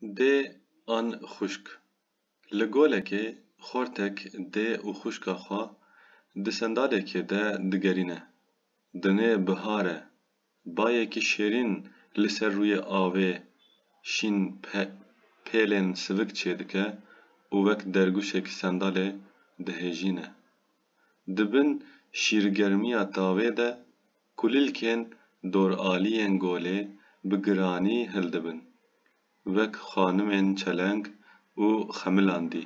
Dê an xuşk. Li golekê xortek dê û xuşka xwe di sendalekê de digerîne. Dinê bihar e, bayekî şêrîn li ser rûyê avê şîn pêlên sivik çêdike û wek dergûşekî sendalê dihêjîne. Di bin şîrgermiya tavê de kulîlkên doraliyên golê bi giranî hildibin, wek xanimên çeleng û xemilandî,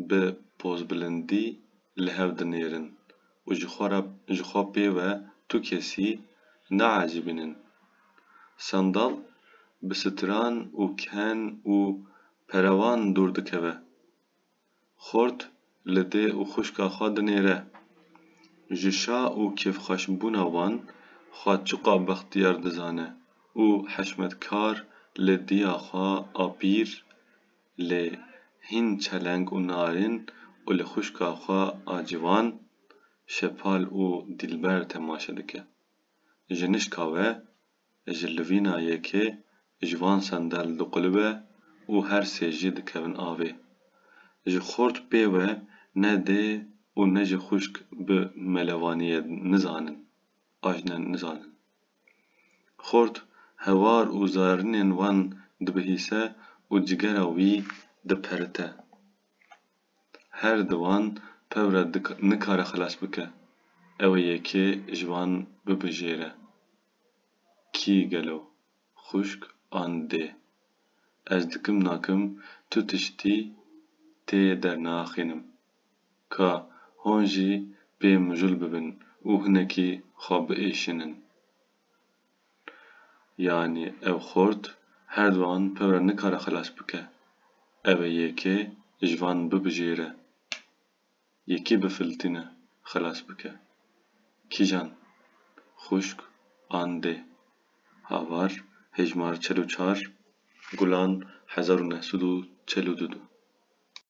bi pozbilindî li hev dinêrin û ji xwe pê ve tu kesî neacîbînin. Sendal bi stran û ken û perevan dûr dikeve. Xort li dê û xuşka xwe dinêre. Ji şa û kêfxweşbûna wan xwe çiqa bextiyar dizane û hişmetkar li dîya xwe a pîr, lê hîn çeleng û narin û li xuşka xwe a ciwan, şepal û dîlber temaşe dike. Ji nişka we, ji livîna yekê ji van sendal diqulube û her sê jî dikevin avê. Ji xort pê ve ne dê û ne jî xuşk bi melevaniyê nizanin. Xort hewar û zarînên wan dibihîse û cigera wî diperite. Her di wan pewre nikare xilas bike. Ew ê yekê ji wan bibijêre. Kî gelo, xuşk an dê? Ez dikim nakim tu tiştî tê dernaxînim, ka hûn jî pê mijûl bibin û hinekî xwe biêşinin. Yanî ev xort her di wan pewre nikare xilas bike. Ew ê yekê ji wan bibijêre. Yekî bifiltîne, xilas bike. Kîjan? Xuşk an dê. Havar hejmar 44 Gulan 1942